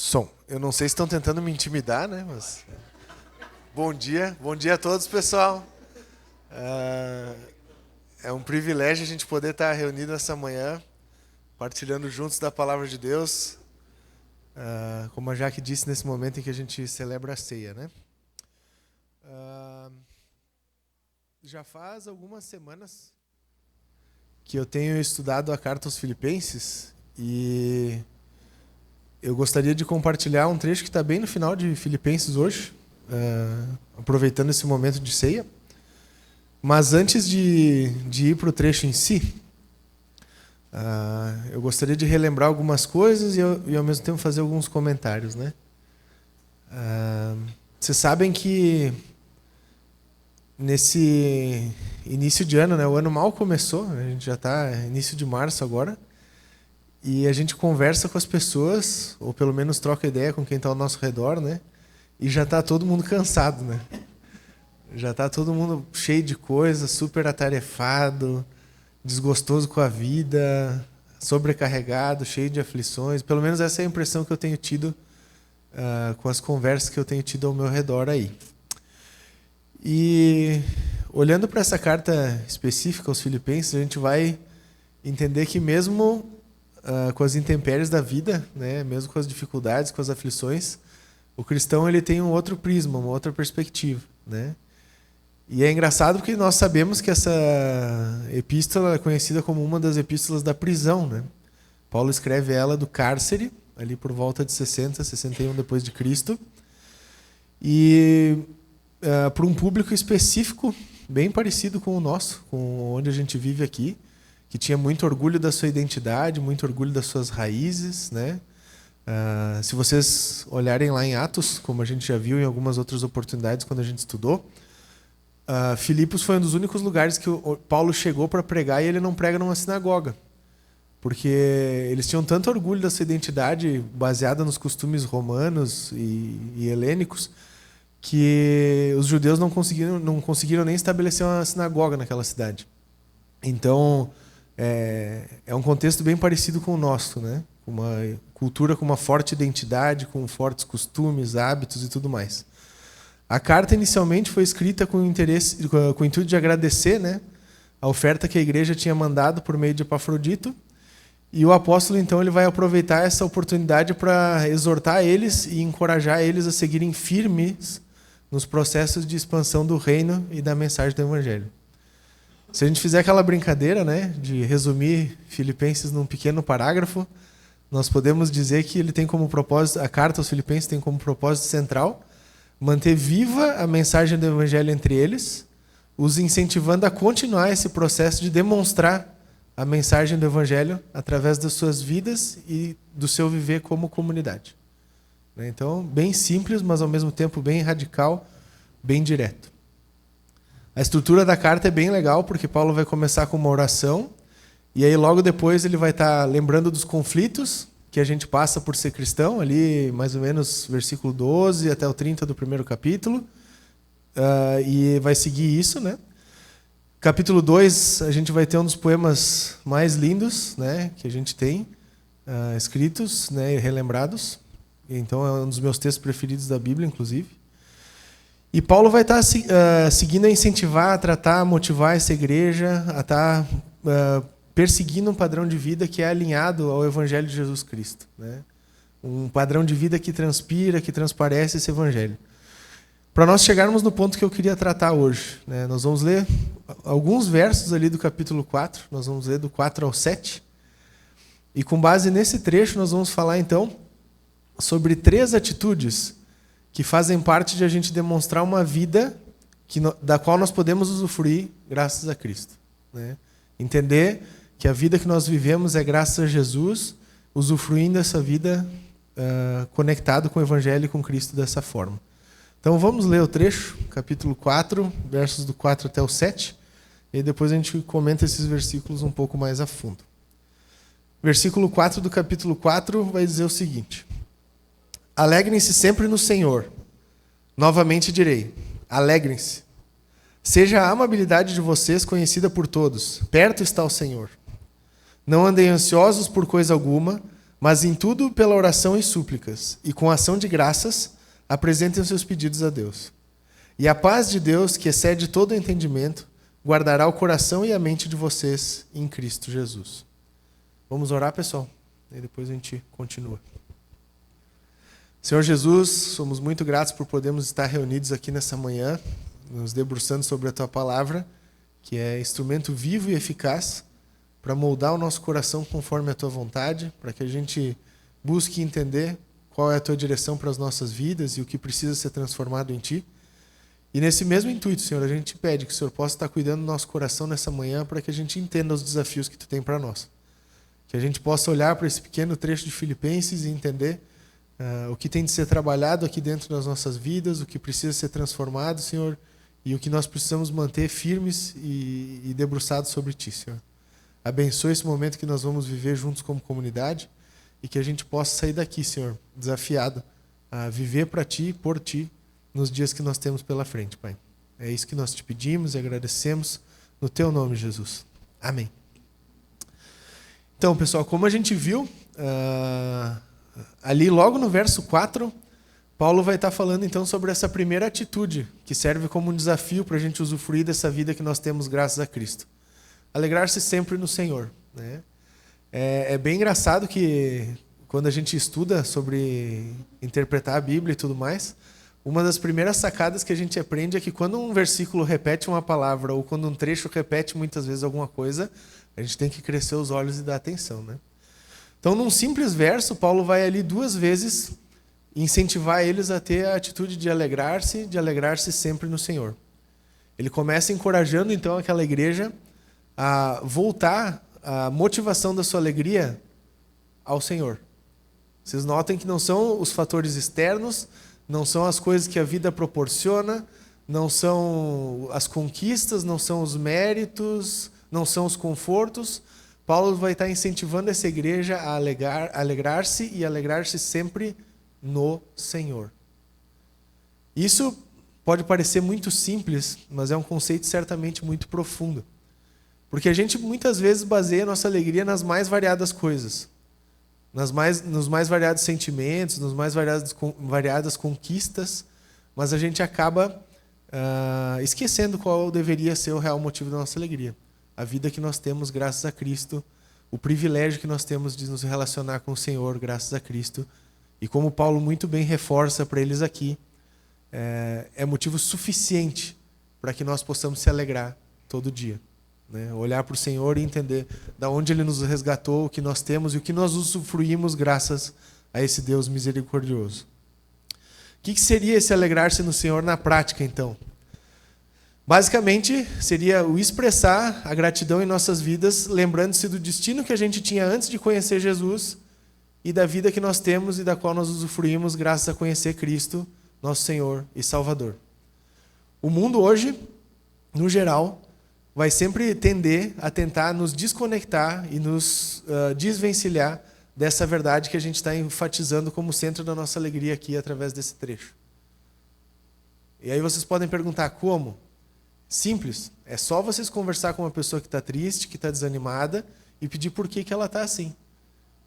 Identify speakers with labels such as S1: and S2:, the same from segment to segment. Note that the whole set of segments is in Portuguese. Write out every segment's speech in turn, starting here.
S1: Som. Eu não sei se estão tentando me intimidar, né? Mas bom dia a todos, pessoal. É um privilégio a gente poder estar reunido essa manhã, partilhando juntos da palavra de Deus. Como a Jaque disse, nesse momento em que a gente celebra a ceia, né? Já faz algumas semanas que eu tenho estudado a carta aos Filipenses e eu gostaria de compartilhar um trecho que está bem no final de Filipenses hoje, aproveitando esse momento de ceia. Mas antes de ir para o trecho em si, eu gostaria de relembrar algumas coisas e ao mesmo tempo fazer alguns comentários, né? Vocês sabem que nesse início de ano, né, o ano mal começou, a gente já está início de março agora, e a gente conversa com as pessoas, ou pelo menos troca ideia com quem está ao nosso redor, né? E já está todo mundo cansado, né? Já está todo mundo cheio de coisa, super atarefado, desgostoso com a vida, sobrecarregado, cheio de aflições. Pelo menos essa é a impressão que eu tenho tido com as conversas que eu tenho tido ao meu redor aí. E olhando para essa carta específica aos Filipenses, a gente vai entender que mesmo com as intempéries da vida, né, mesmo com as dificuldades, com as aflições, o cristão ele tem um outro prisma, uma outra perspectiva, né? E é engraçado porque nós sabemos que essa epístola é conhecida como uma das epístolas da prisão, né? Paulo escreve ela do cárcere, ali por volta de 60, 61 depois de Cristo. E para um público específico, bem parecido com o nosso, com onde a gente vive aqui, que tinha muito orgulho da sua identidade, muito orgulho das suas raízes, né? Se vocês olharem lá em Atos, como a gente já viu em algumas outras oportunidades quando a gente estudou, Filipos foi um dos únicos lugares que o Paulo chegou para pregar e ele não prega numa sinagoga. Porque eles tinham tanto orgulho da sua identidade baseada nos costumes romanos e helênicos que os judeus não conseguiram nem estabelecer uma sinagoga naquela cidade. Então, é um contexto bem parecido com o nosso, né? Uma cultura com uma forte identidade, com fortes costumes, hábitos e tudo mais. A carta inicialmente foi escrita com o intuito de agradecer, né, a oferta que a igreja tinha mandado por meio de Epafrodito. E o apóstolo, então, ele vai aproveitar essa oportunidade para exortar eles e encorajar eles a seguirem firmes nos processos de expansão do reino e da mensagem do evangelho. Se a gente fizer aquela brincadeira, né, de resumir Filipenses num pequeno parágrafo, nós podemos dizer que ele tem como propósito, a carta aos Filipenses tem como propósito central manter viva a mensagem do evangelho entre eles, os incentivando a continuar esse processo de demonstrar a mensagem do evangelho através das suas vidas e do seu viver como comunidade. Então, bem simples, mas ao mesmo tempo bem radical, bem direto. A estrutura da carta é bem legal, porque Paulo vai começar com uma oração, e aí logo depois ele vai estar lembrando dos conflitos que a gente passa por ser cristão, ali mais ou menos versículo 12 até o 30 do primeiro capítulo, e vai seguir isso, né? Capítulo 2, a gente vai ter um dos poemas mais lindos, né, que a gente tem escritos, né, e relembrados. Então é um dos meus textos preferidos da Bíblia, inclusive. E Paulo vai estar seguindo a incentivar, a tratar, a motivar essa igreja a estar perseguindo um padrão de vida que é alinhado ao Evangelho de Jesus Cristo, né? Um padrão de vida que transpira, que transparece esse Evangelho. Para nós chegarmos no ponto que eu queria tratar hoje, né? Nós vamos ler alguns versos ali do capítulo 4, nós vamos ler do 4 ao 7, e com base nesse trecho nós vamos falar então sobre 3 atitudes que fazem parte de a gente demonstrar uma vida da qual nós podemos usufruir graças a Cristo, né? Entender que a vida que nós vivemos é graças a Jesus, usufruindo essa vida conectado com o Evangelho e com Cristo dessa forma. Então vamos ler o trecho, capítulo 4, versos do 4 até o 7, e depois a gente comenta esses versículos um pouco mais a fundo. Versículo 4 do capítulo 4 vai dizer o seguinte: Alegrem-se sempre no Senhor. Novamente direi, alegrem-se. Seja a amabilidade de vocês conhecida por todos. Perto está o Senhor. Não andem ansiosos por coisa alguma, Mas em tudo, pela oração e súplicas, e com ação de graças, apresentem os seus pedidos a Deus. E a paz de Deus, que excede todo o entendimento, guardará o coração e a mente de vocês em Cristo Jesus. Vamos orar, pessoal? E depois a gente continua. Senhor Jesus, somos muito gratos por podermos estar reunidos aqui nessa manhã, nos debruçando sobre a Tua Palavra, que é instrumento vivo e eficaz para moldar o nosso coração conforme a Tua vontade, para que a gente busque entender qual é a Tua direção para as nossas vidas e o que precisa ser transformado em Ti. E nesse mesmo intuito, Senhor, a gente pede que o Senhor possa estar cuidando do nosso coração nessa manhã para que a gente entenda os desafios que Tu tem para nós. Que a gente possa olhar para esse pequeno trecho de Filipenses e entender o que tem de ser trabalhado aqui dentro das nossas vidas, o que precisa ser transformado, Senhor, e o que nós precisamos manter firmes e debruçados sobre Ti, Senhor. Abençoe esse momento que nós vamos viver juntos como comunidade e que a gente possa sair daqui, Senhor, desafiado a viver para Ti e por Ti nos dias que nós temos pela frente, Pai. É isso que nós Te pedimos e agradecemos no Teu nome, Jesus. Amém. Então, pessoal, como a gente viu, ali logo no verso 4, Paulo vai estar falando então sobre essa primeira atitude que serve como um desafio para a gente usufruir dessa vida que nós temos graças a Cristo. Alegrar-se sempre no Senhor, né? É bem engraçado que quando a gente estuda sobre interpretar a Bíblia e tudo mais, uma das primeiras sacadas que a gente aprende é que quando um versículo repete uma palavra ou quando um trecho repete muitas vezes alguma coisa, a gente tem que crescer os olhos e dar atenção, né? Então, num simples verso, Paulo vai ali 2 vezes incentivar eles a ter a atitude de alegrar-se sempre no Senhor. Ele começa encorajando então aquela igreja a voltar a motivação da sua alegria ao Senhor. Vocês notem que não são os fatores externos, não são as coisas que a vida proporciona, não são as conquistas, não são os méritos, não são os confortos. Paulo vai estar incentivando essa igreja a alegrar-se e alegrar-se sempre no Senhor. Isso pode parecer muito simples, mas é um conceito certamente muito profundo. Porque a gente muitas vezes baseia a nossa alegria nas mais variadas coisas, nos mais variados sentimentos, nos mais variadas conquistas, mas a gente acaba esquecendo qual deveria ser o real motivo da nossa alegria. A vida que nós temos graças a Cristo, o privilégio que nós temos de nos relacionar com o Senhor graças a Cristo. E como Paulo muito bem reforça para eles aqui, é motivo suficiente para que nós possamos se alegrar todo dia, né? Olhar para o Senhor e entender da onde Ele nos resgatou, o que nós temos e o que nós usufruímos graças a esse Deus misericordioso. O que seria esse alegrar-se no Senhor na prática, então? Basicamente, seria o expressar a gratidão em nossas vidas, lembrando-se do destino que a gente tinha antes de conhecer Jesus e da vida que nós temos e da qual nós usufruímos graças a conhecer Cristo, nosso Senhor e Salvador. O mundo hoje, no geral, vai sempre tender a tentar nos desconectar e nos desvencilhar dessa verdade que a gente está enfatizando como centro da nossa alegria aqui através desse trecho. E aí vocês podem perguntar como? Simples, é só vocês conversar com uma pessoa que está triste, que está desanimada e pedir por que ela está assim.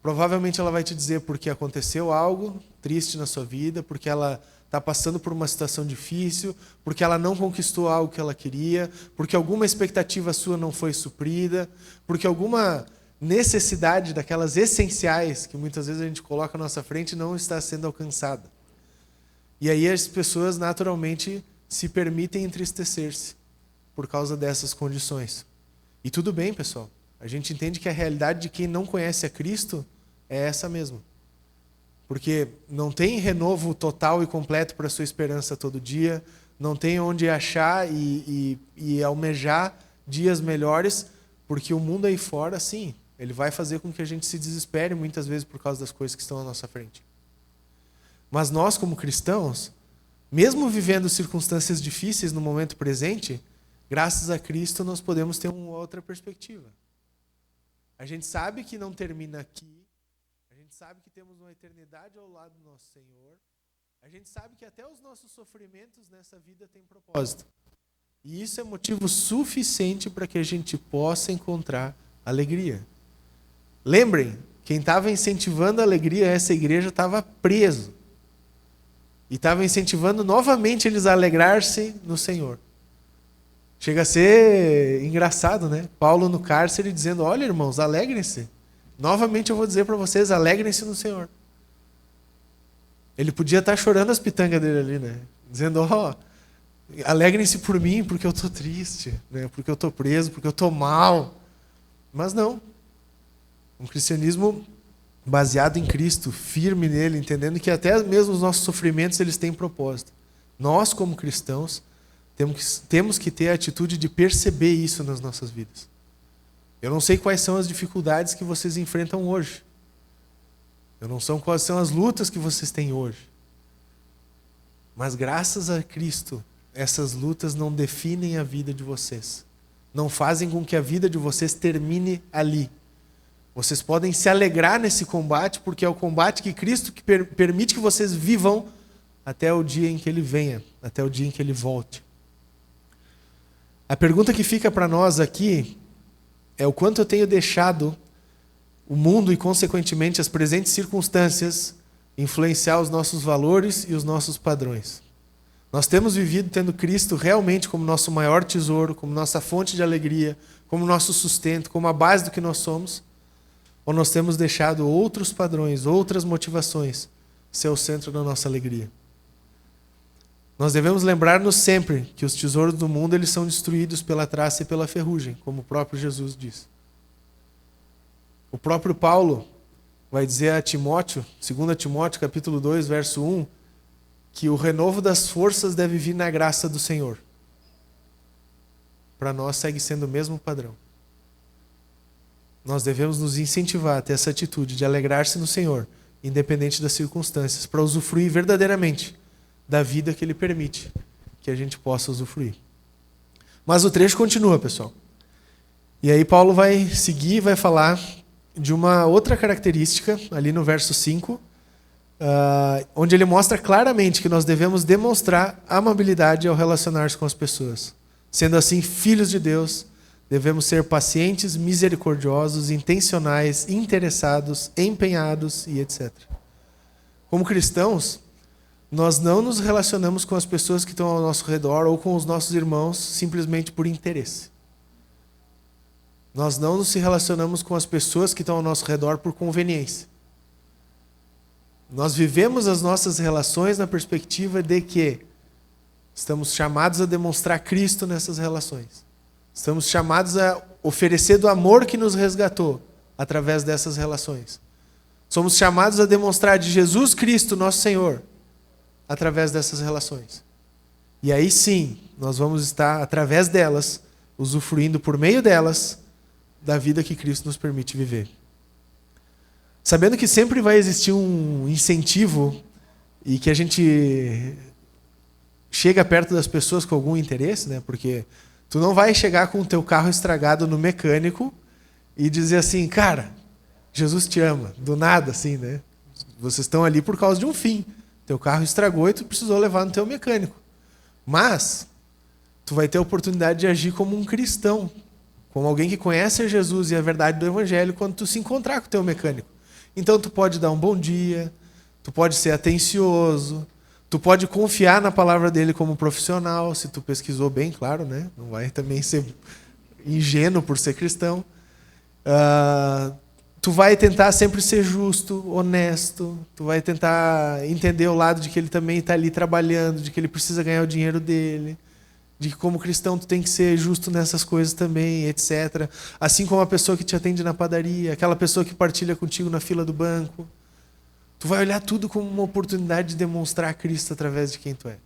S1: Provavelmente ela vai te dizer porque aconteceu algo triste na sua vida, porque ela está passando por uma situação difícil, porque ela não conquistou algo que ela queria, porque alguma expectativa sua não foi suprida, porque alguma necessidade daquelas essenciais que muitas vezes a gente coloca à nossa frente não está sendo alcançada. E aí as pessoas naturalmente se permitem entristecer-se por causa dessas condições. E tudo bem, pessoal. A gente entende que a realidade de quem não conhece a Cristo é essa mesmo. Porque não tem renovo total e completo para a sua esperança todo dia, não tem onde achar e almejar dias melhores, porque o mundo aí fora, sim, ele vai fazer com que a gente se desespere muitas vezes por causa das coisas que estão à nossa frente. Mas nós, como cristãos, mesmo vivendo circunstâncias difíceis no momento presente, graças a Cristo nós podemos ter uma outra perspectiva. A gente sabe que não termina aqui, a gente sabe que temos uma eternidade ao lado do nosso Senhor, a gente sabe que até os nossos sofrimentos nessa vida têm propósito. E isso é motivo suficiente para que a gente possa encontrar alegria. Lembrem, quem estava incentivando a alegria a essa igreja estava preso. E estava incentivando novamente eles a alegrar-se no Senhor. Chega a ser engraçado, né? Paulo no cárcere dizendo, olha irmãos, alegrem-se. Novamente eu vou dizer para vocês, alegrem-se no Senhor. Ele podia estar chorando as pitangas dele ali, né? Dizendo, alegrem-se por mim porque eu estou triste, né? Porque eu estou preso, porque eu estou mal. Mas não. Um cristianismo baseado em Cristo, firme nele, entendendo que até mesmo os nossos sofrimentos eles têm propósito. Nós, como cristãos, temos que ter a atitude de perceber isso nas nossas vidas. Eu não sei quais são as dificuldades que vocês enfrentam hoje. Eu não sei quais são as lutas que vocês têm hoje. Mas graças a Cristo, essas lutas não definem a vida de vocês. Não fazem com que a vida de vocês termine ali. Vocês podem se alegrar nesse combate, porque é o combate que Cristo permite que vocês vivam até o dia em que Ele venha, até o dia em que Ele volte. A pergunta que fica para nós aqui é o quanto eu tenho deixado o mundo e, consequentemente, as presentes circunstâncias influenciar os nossos valores e os nossos padrões. Nós temos vivido tendo Cristo realmente como nosso maior tesouro, como nossa fonte de alegria, como nosso sustento, como a base do que nós somos, ou nós temos deixado outros padrões, outras motivações ser o centro da nossa alegria? Nós devemos lembrar-nos sempre que os tesouros do mundo eles são destruídos pela traça e pela ferrugem, como o próprio Jesus diz. O próprio Paulo vai dizer a Timóteo, 2 Timóteo capítulo 2, verso 1, que o renovo das forças deve vir na graça do Senhor. Para nós segue sendo o mesmo padrão. Nós devemos nos incentivar a ter essa atitude de alegrar-se no Senhor, independente das circunstâncias, para usufruir verdadeiramente da vida que Ele permite que a gente possa usufruir. Mas o trecho continua, pessoal. E aí Paulo vai seguir e vai falar de uma outra característica, ali no verso 5, onde ele mostra claramente que nós devemos demonstrar amabilidade ao relacionar-se com as pessoas. Sendo assim, filhos de Deus, devemos ser pacientes, misericordiosos, intencionais, interessados, empenhados e etc. Como cristãos, nós não nos relacionamos com as pessoas que estão ao nosso redor ou com os nossos irmãos simplesmente por interesse. Nós não nos relacionamos com as pessoas que estão ao nosso redor por conveniência. Nós vivemos as nossas relações na perspectiva de que estamos chamados a demonstrar Cristo nessas relações. Estamos chamados a oferecer do amor que nos resgatou através dessas relações. Somos chamados a demonstrar de Jesus Cristo, nosso Senhor, através dessas relações. E aí sim, nós vamos estar, através delas, usufruindo por meio delas, da vida que Cristo nos permite viver. Sabendo que sempre vai existir um incentivo e que a gente chega perto das pessoas com algum interesse, né? Porque tu não vai chegar com o teu carro estragado no mecânico e dizer assim, cara, Jesus te ama, do nada assim, né? Vocês estão ali por causa de um fim. Teu carro estragou e tu precisou levar no teu mecânico. Mas tu vai ter a oportunidade de agir como um cristão, como alguém que conhece a Jesus e a verdade do Evangelho quando tu se encontrar com o teu mecânico. Então tu pode dar um bom dia, tu pode ser atencioso, tu pode confiar na palavra dele como profissional, se tu pesquisou bem, claro, né? Não vai também ser ingênuo por ser cristão. Tu vai tentar sempre ser justo, honesto, tu vai tentar entender o lado de que ele também está ali trabalhando, de que ele precisa ganhar o dinheiro dele, de que como cristão tu tem que ser justo nessas coisas também, etc. Assim como a pessoa que te atende na padaria, aquela pessoa que partilha contigo na fila do banco. Tu vai olhar tudo como uma oportunidade de demonstrar Cristo através de quem tu é.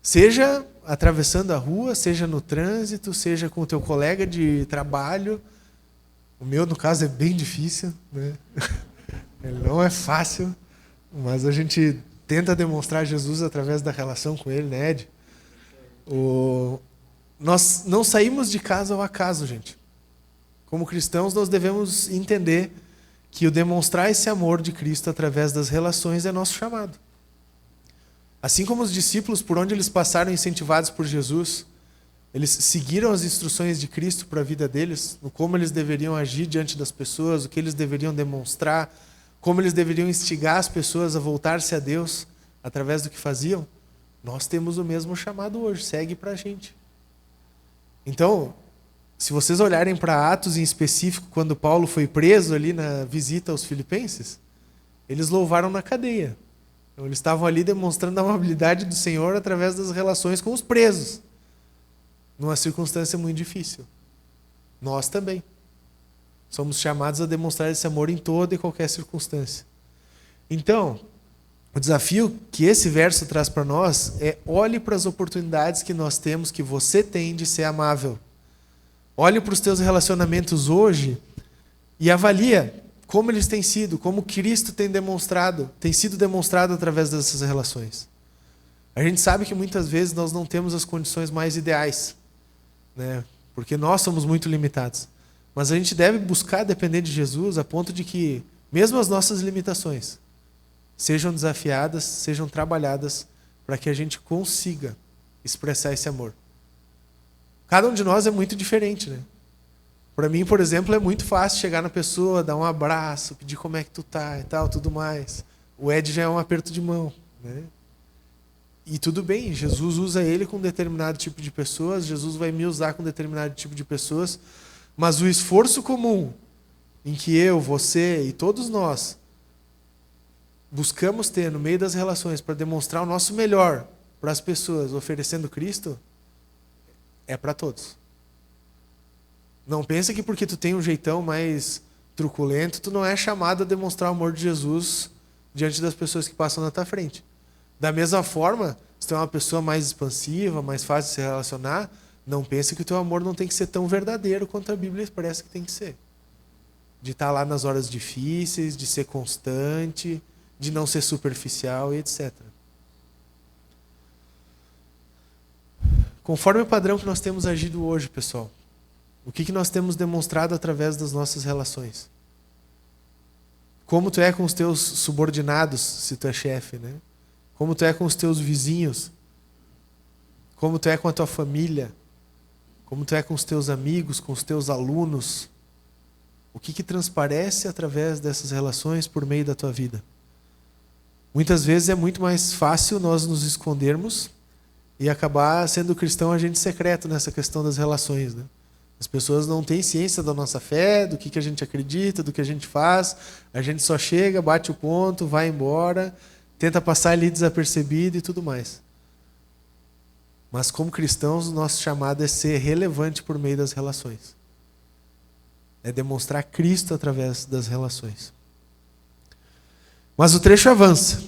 S1: Seja atravessando a rua, seja no trânsito, seja com o teu colega de trabalho. O meu, no caso, é bem difícil, né? Ele não é fácil, mas a gente tenta demonstrar Jesus através da relação com Ele, né, Ed? Nós não saímos de casa ao acaso, gente. Como cristãos, nós devemos entender que o demonstrar esse amor de Cristo através das relações é nosso chamado. Assim como os discípulos, por onde eles passaram incentivados por Jesus, Eles seguiram as instruções de Cristo para a vida deles, no como eles deveriam agir diante das pessoas, o que eles deveriam demonstrar, como eles deveriam instigar as pessoas a voltar-se a Deus através do que faziam. Nós temos o mesmo chamado hoje, segue para a gente. Então, se vocês olharem para Atos em específico, quando Paulo foi preso ali na visita aos filipenses, eles louvaram na cadeia. Então, eles estavam ali demonstrando a amabilidade do Senhor através das relações com os presos, numa circunstância muito difícil. Nós também somos chamados a demonstrar esse amor em toda e qualquer circunstância. Então, o desafio que esse verso traz para nós é: olhe para as oportunidades que nós temos, que você tem de ser amável. Olhe para os teus relacionamentos hoje e avalia como eles têm sido, como Cristo tem sido demonstrado através dessas relações. A gente sabe que muitas vezes nós não temos as condições mais ideais, né? Porque nós somos muito limitados. Mas a gente deve buscar depender de Jesus a ponto de que, mesmo as nossas limitações, sejam desafiadas, sejam trabalhadas para que a gente consiga expressar esse amor. Cada um de nós é muito diferente, né? Para mim, por exemplo, é muito fácil chegar na pessoa, dar um abraço, pedir como é que tu tá e tal, tudo mais. O Ed já é um aperto de mão, né? E tudo bem, Jesus usa ele com determinado tipo de pessoas, Jesus vai me usar com determinado tipo de pessoas, mas o esforço comum em que eu, você e todos nós buscamos ter no meio das relações para demonstrar o nosso melhor para as pessoas, oferecendo Cristo, é para todos. Não pensa que porque tu tem um jeitão mais truculento, tu não é chamado a demonstrar o amor de Jesus diante das pessoas que passam na tua frente. Da mesma forma, se tu é uma pessoa mais expansiva, mais fácil de se relacionar, não pense que o teu amor não tem que ser tão verdadeiro quanto a Bíblia parece que tem que ser. De estar lá nas horas difíceis, de ser constante, de não ser superficial e etc. Conforme o padrão que nós temos agido hoje, pessoal, o que nós temos demonstrado através das nossas relações? Como tu é com os teus subordinados, se tu é chefe, né? Como tu é com os teus vizinhos? Como tu é com a tua família? Como tu é com os teus amigos, com os teus alunos? O que transparece através dessas relações por meio da tua vida? Muitas vezes é muito mais fácil nós nos escondermos e acabar sendo cristão agente secreto nessa questão das relações, né? As pessoas não têm ciência da nossa fé, do que a gente acredita, do que a gente faz. A gente só chega, bate o ponto, vai embora, tenta passar ali desapercebido e tudo mais. Mas como cristãos, o nosso chamado é ser relevante por meio das relações. É demonstrar Cristo através das relações. Mas o trecho avança.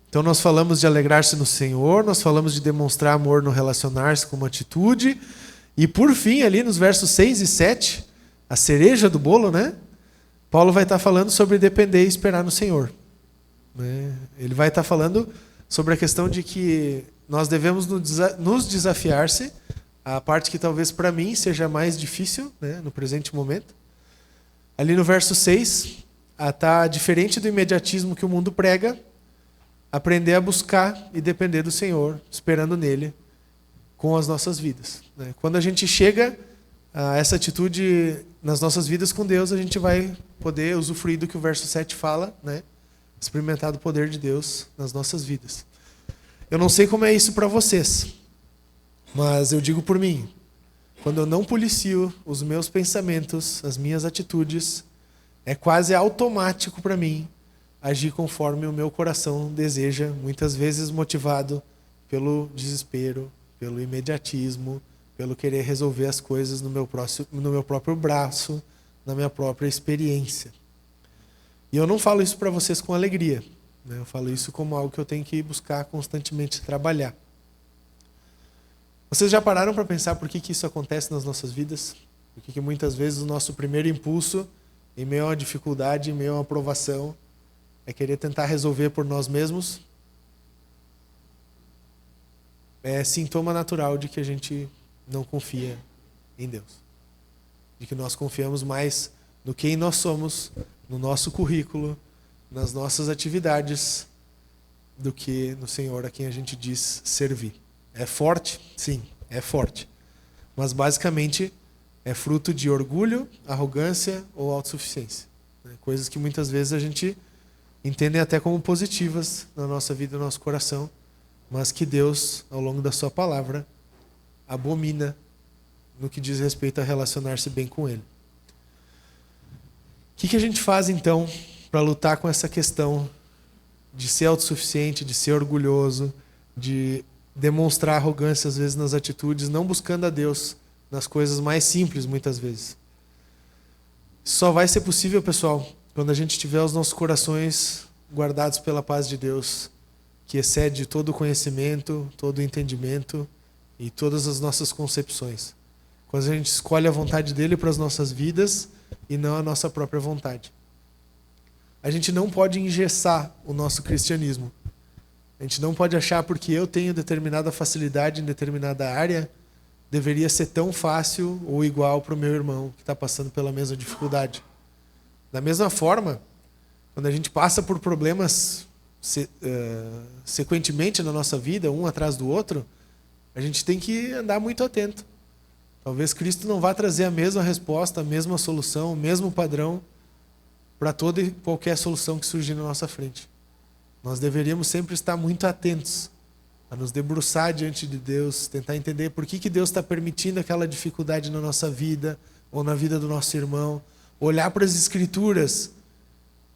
S1: Então nós falamos de alegrar-se no Senhor, nós falamos de demonstrar amor no relacionar-se com uma atitude, e por fim, ali nos versos 6 e 7, a cereja do bolo, né? Paulo vai estar falando sobre depender e esperar no Senhor. Ele vai estar falando sobre a questão de que nós devemos nos desafiar-se, a parte que talvez para mim seja mais difícil, né, no presente momento. Ali no verso 6, está diferente do imediatismo que o mundo prega, aprender a buscar e depender do Senhor, esperando nele, com as nossas vidas. Quando a gente chega a essa atitude nas nossas vidas com Deus, a gente vai poder usufruir do que o verso 7 fala, né? Experimentar do poder de Deus nas nossas vidas. Eu não sei como é isso para vocês, mas eu digo por mim, quando eu não policio os meus pensamentos, as minhas atitudes, é quase automático para mim agir conforme o meu coração deseja, muitas vezes motivado pelo desespero, pelo imediatismo, pelo querer resolver as coisas no meu próprio braço, na minha própria experiência. E eu não falo isso para vocês com alegria, né? Eu falo isso como algo que eu tenho que buscar constantemente trabalhar. Vocês já pararam para pensar por que isso acontece nas nossas vidas? Por que muitas vezes o nosso primeiro impulso, em meio a uma dificuldade, em meio a uma provação, é querer tentar resolver por nós mesmos? É sintoma natural de que a gente não confia em Deus. De que nós confiamos mais no quem nós somos, no nosso currículo, nas nossas atividades, do que no Senhor a quem a gente diz servir. É forte? Sim, é forte. Mas basicamente é fruto de orgulho, arrogância ou autossuficiência. Coisas que muitas vezes a gente entende até como positivas na nossa vida e no nosso coração, mas que Deus, ao longo da sua palavra, abomina no que diz respeito a relacionar-se bem com Ele. O que a gente faz então para lutar com essa questão de ser autossuficiente, de ser orgulhoso, de demonstrar arrogância às vezes nas atitudes, não buscando a Deus nas coisas mais simples muitas vezes? Só vai ser possível, pessoal, quando a gente tiver os nossos corações guardados pela paz de Deus, que excede todo o conhecimento, todo o entendimento e todas as nossas concepções. Quando a gente escolhe a vontade dele para as nossas vidas e não a nossa própria vontade. A gente não pode engessar o nosso cristianismo. A gente não pode achar porque eu tenho determinada facilidade em determinada área, deveria ser tão fácil ou igual para o meu irmão que está passando pela mesma dificuldade. Da mesma forma, quando a gente passa por problemas sequentemente na nossa vida, um atrás do outro, a gente tem que andar muito atento. Talvez Cristo não vá trazer a mesma resposta, a mesma solução, o mesmo padrão para toda e qualquer solução que surgir na nossa frente. Nós deveríamos sempre estar muito atentos a nos debruçar diante de Deus, tentar entender por que Deus está permitindo aquela dificuldade na nossa vida ou na vida do nosso irmão, olhar para as Escrituras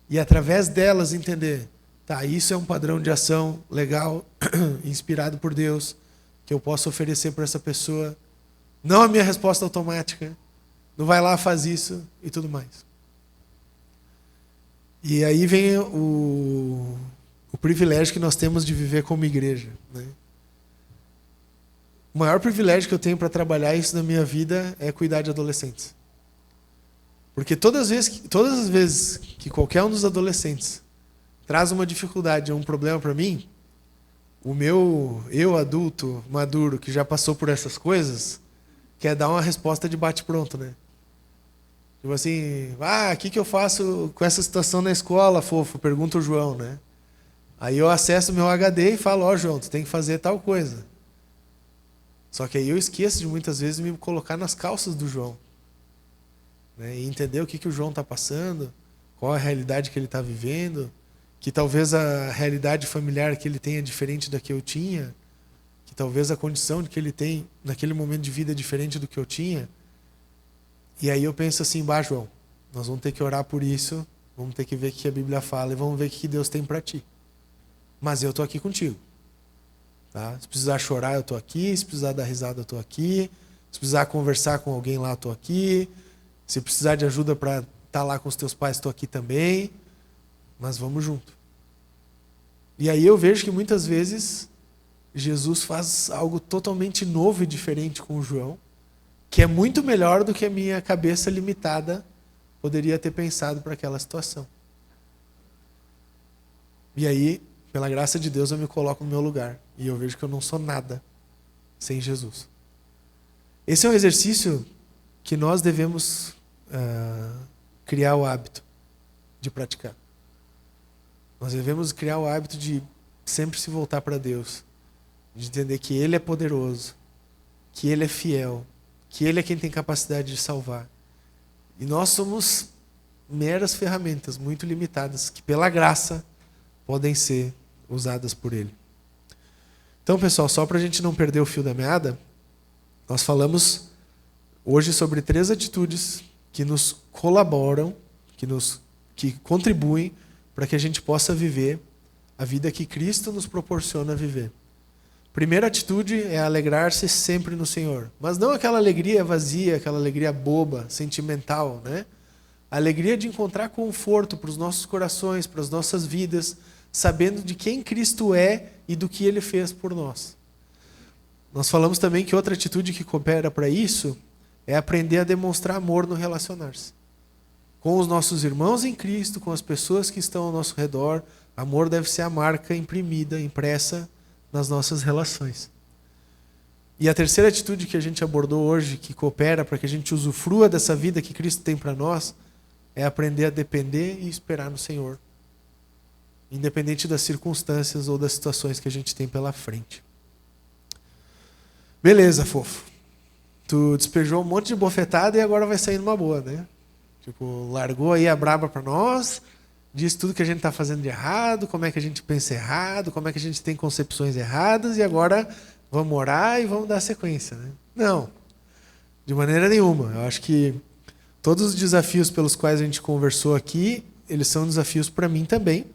S1: e através delas entender, tá, isso é um padrão de ação legal, inspirado por Deus, que eu posso oferecer para essa pessoa. Não a minha resposta automática. Não vai lá, faz isso e tudo mais. E aí vem o privilégio que nós temos de viver como igreja, né? O maior privilégio que eu tenho para trabalhar isso na minha vida é cuidar de adolescentes. Porque todas as vezes que qualquer um dos adolescentes traz uma dificuldade, um problema para mim, eu adulto, maduro, que já passou por essas coisas, quer dar uma resposta de bate-pronto, né? Tipo assim, o que eu faço com essa situação na escola, fofo? Pergunta o João, né? Aí eu acesso o meu HD e falo, João, tu tem que fazer tal coisa. Só que aí eu esqueço de muitas vezes me colocar nas calças do João, né? E entender o que o João está passando, qual a realidade que ele está vivendo, que talvez a realidade familiar que ele tem é diferente da que eu tinha, que talvez a condição que ele tem naquele momento de vida é diferente do que eu tinha. E aí eu penso assim, João, nós vamos ter que orar por isso, vamos ter que ver o que a Bíblia fala e vamos ver o que Deus tem para ti. Mas eu estou aqui contigo. Tá? Se precisar chorar, eu estou aqui. Se precisar dar risada, eu estou aqui. Se precisar conversar com alguém lá, eu estou aqui. Se precisar de ajuda para estar lá com os teus pais, estou aqui também. Mas vamos junto. E aí eu vejo que muitas vezes Jesus faz algo totalmente novo e diferente com o João, que é muito melhor do que a minha cabeça limitada poderia ter pensado para aquela situação. E aí, pela graça de Deus, eu me coloco no meu lugar. E eu vejo que eu não sou nada sem Jesus. Esse é um exercício que nós devemos criar o hábito de praticar. Nós devemos criar o hábito de sempre se voltar para Deus. De entender que Ele é poderoso, que Ele é fiel, que Ele é quem tem capacidade de salvar. E nós somos meras ferramentas muito limitadas, que pela graça podem ser usadas por Ele. Então, pessoal, só para a gente não perder o fio da meada, nós falamos hoje sobre 3 atitudes que nos colaboram, que contribuem para que a gente possa viver a vida que Cristo nos proporciona viver. Primeira atitude é alegrar-se sempre no Senhor. Mas não aquela alegria vazia, aquela alegria boba, sentimental, né? A alegria de encontrar conforto para os nossos corações, para as nossas vidas, sabendo de quem Cristo é e do que Ele fez por nós. Nós falamos também que outra atitude que coopera para isso é aprender a demonstrar amor no relacionar-se. Com os nossos irmãos em Cristo, com as pessoas que estão ao nosso redor, amor deve ser a marca imprimida, impressa nas nossas relações. E a terceira atitude que a gente abordou hoje, que coopera para que a gente usufrua dessa vida que Cristo tem para nós, é aprender a depender e esperar no Senhor, independente das circunstâncias ou das situações que a gente tem pela frente. Beleza, fofo. Tu despejou um monte de bofetada e agora vai sair numa boa, né? Tipo, largou aí a braba pra nós, disse tudo que a gente tá fazendo de errado, como é que a gente pensa errado, como é que a gente tem concepções erradas e agora vamos orar e vamos dar sequência, né? Não, de maneira nenhuma. Eu acho que todos os desafios pelos quais a gente conversou aqui, eles são desafios para mim também.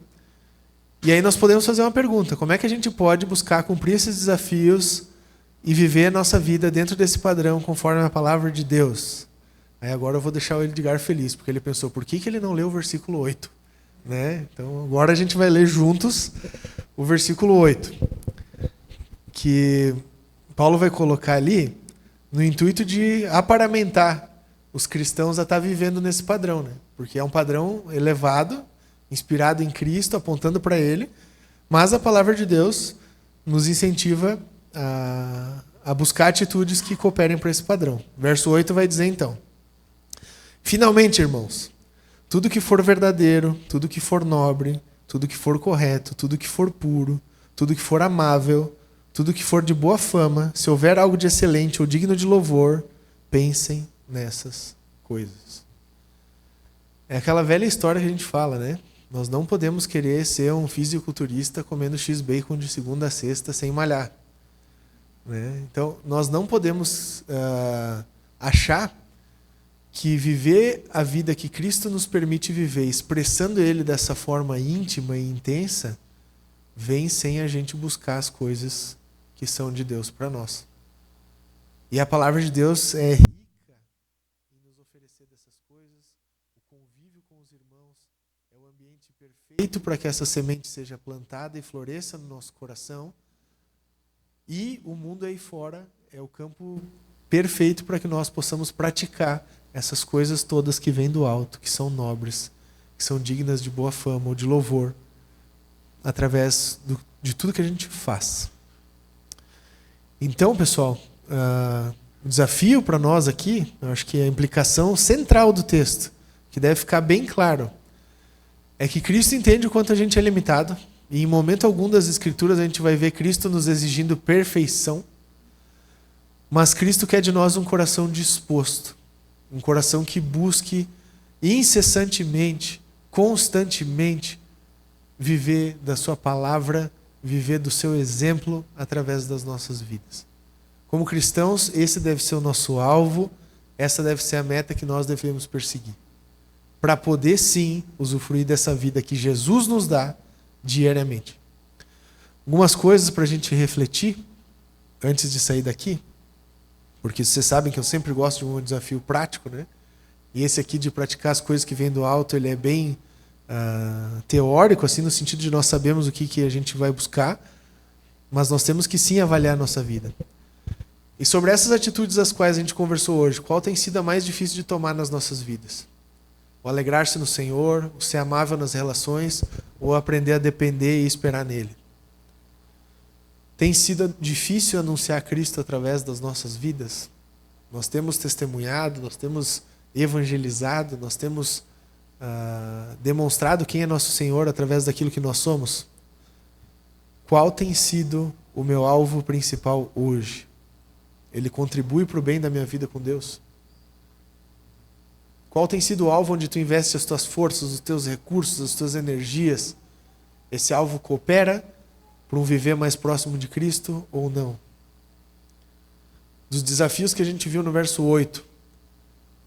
S1: E aí nós podemos fazer uma pergunta: como é que a gente pode buscar cumprir esses desafios e viver a nossa vida dentro desse padrão, conforme a palavra de Deus? Aí agora eu vou deixar o Edgar feliz, porque ele pensou, por que ele não leu o versículo 8? Né? Então agora a gente vai ler juntos o versículo 8, que Paulo vai colocar ali no intuito de aparamentar os cristãos a estar vivendo nesse padrão, né? Porque é um padrão elevado, inspirado em Cristo, apontando para Ele, mas a palavra de Deus nos incentiva a buscar atitudes que cooperem para esse padrão. Verso 8 vai dizer então: finalmente, irmãos, tudo que for verdadeiro, tudo que for nobre, tudo que for correto, tudo que for puro, tudo que for amável, tudo que for de boa fama, se houver algo de excelente ou digno de louvor, pensem nessas coisas. É aquela velha história que a gente fala, né? Nós não podemos querer ser um fisiculturista comendo X-bacon de segunda a sexta sem malhar, né? Então, nós não podemos achar que viver a vida que Cristo nos permite viver, expressando Ele dessa forma íntima e intensa, vem sem a gente buscar as coisas que são de Deus para nós. E a palavra de Deus é rica em nos oferecer dessas coisas. O convívio com os irmãos é o ambiente perfeito para que essa semente seja plantada e floresça no nosso coração. E o mundo aí fora é o campo perfeito para que nós possamos praticar essas coisas todas que vêm do alto, que são nobres, que são dignas de boa fama ou de louvor, através de tudo que a gente faz. Então, pessoal, o desafio para nós aqui, eu acho que a implicação central do texto, que deve ficar bem claro, é que Cristo entende o quanto a gente é limitado, e em momento algum das Escrituras a gente vai ver Cristo nos exigindo perfeição, mas Cristo quer de nós um coração disposto, um coração que busque incessantemente, constantemente, viver da sua palavra, viver do seu exemplo através das nossas vidas. Como cristãos, esse deve ser o nosso alvo, essa deve ser a meta que nós devemos perseguir, para poder sim usufruir dessa vida que Jesus nos dá diariamente. Algumas coisas para a gente refletir antes de sair daqui, porque vocês sabem que eu sempre gosto de um desafio prático, né? E esse aqui de praticar as coisas que vêm do alto, ele é bem teórico, assim, no sentido de nós sabemos o que a gente vai buscar, mas nós temos que sim avaliar a nossa vida. E sobre essas atitudes das quais a gente conversou hoje, qual tem sido a mais difícil de tomar nas nossas vidas? O alegrar-se no Senhor, o ser amável nas relações, ou aprender a depender e esperar nele? Tem sido difícil anunciar Cristo através das nossas vidas? Nós temos testemunhado, nós temos evangelizado, nós temos demonstrado quem é nosso Senhor através daquilo que nós somos? Qual tem sido o meu alvo principal hoje? Ele contribui para o bem da minha vida com Deus? Qual tem sido o alvo onde tu investe as tuas forças, os teus recursos, as tuas energias? Esse alvo coopera para um viver mais próximo de Cristo ou não? Dos desafios que a gente viu no verso 8,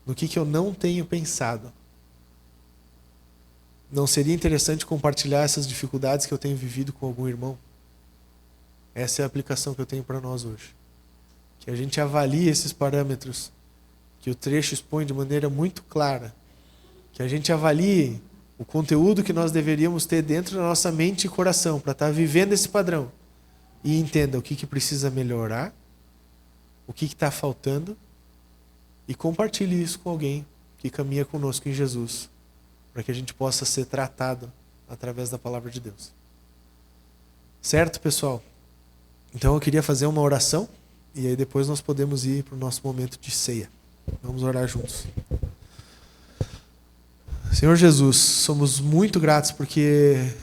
S1: no que eu não tenho pensado? Não seria interessante compartilhar essas dificuldades que eu tenho vivido com algum irmão? Essa é a aplicação que eu tenho para nós hoje. Que a gente avalie esses parâmetros que o trecho expõe de maneira muito clara. Que a gente avalie o conteúdo que nós deveríamos ter dentro da nossa mente e coração para estar vivendo esse padrão. E entenda o que precisa melhorar, o que está faltando, e compartilhe isso com alguém que caminha conosco em Jesus, para que a gente possa ser tratado através da palavra de Deus. Certo, pessoal? Então eu queria fazer uma oração, e aí depois nós podemos ir para o nosso momento de ceia. Vamos orar juntos. Senhor Jesus, somos muito gratos porque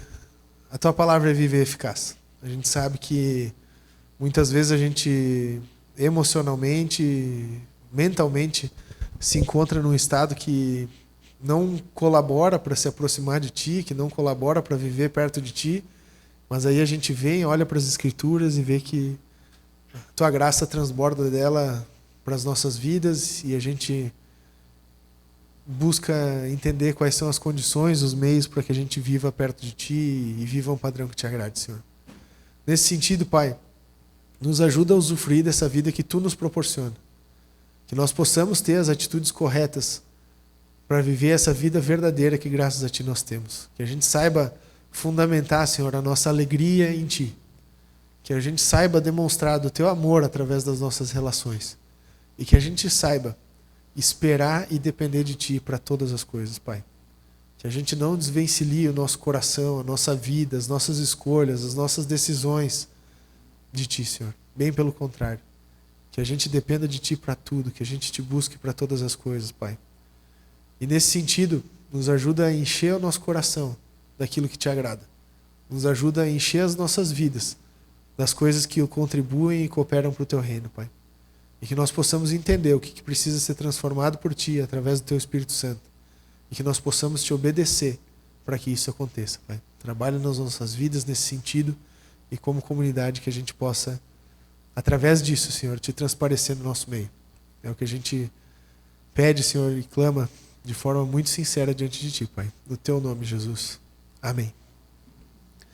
S1: a Tua palavra é viva e eficaz. A gente sabe que muitas vezes a gente emocionalmente mentalmente se encontra num estado que não colabora para se aproximar de Ti, que não colabora para viver perto de Ti, mas aí a gente vem, olha para as Escrituras e vê que Tua graça transborda dela para as nossas vidas e a gente busca entender quais são as condições, os meios para que a gente viva perto de Ti e viva um padrão que Te agrade, Senhor. Nesse sentido, Pai, nos ajuda a usufruir dessa vida que Tu nos proporciona. Que nós possamos ter as atitudes corretas para viver essa vida verdadeira que graças a Ti nós temos. Que a gente saiba fundamentar, Senhor, a nossa alegria em Ti. Que a gente saiba demonstrar do Teu amor através das nossas relações. E que a gente saiba esperar e depender de Ti para todas as coisas, Pai. Que a gente não desvencilhe o nosso coração, a nossa vida, as nossas escolhas, as nossas decisões de Ti, Senhor. Bem pelo contrário. Que a gente dependa de Ti para tudo, que a gente Te busque para todas as coisas, Pai. E nesse sentido, nos ajuda a encher o nosso coração daquilo que Te agrada. Nos ajuda a encher as nossas vidas das coisas que contribuem e cooperam para o Teu reino, Pai. E que nós possamos entender o que precisa ser transformado por Ti através do Teu Espírito Santo. E que nós possamos Te obedecer para que isso aconteça, Pai. Trabalha nas nossas vidas nesse sentido e como comunidade que a gente possa, através disso, Senhor, Te transparecer no nosso meio. É o que a gente pede, Senhor, e clama de forma muito sincera diante de Ti, Pai. No Teu nome, Jesus. Amém.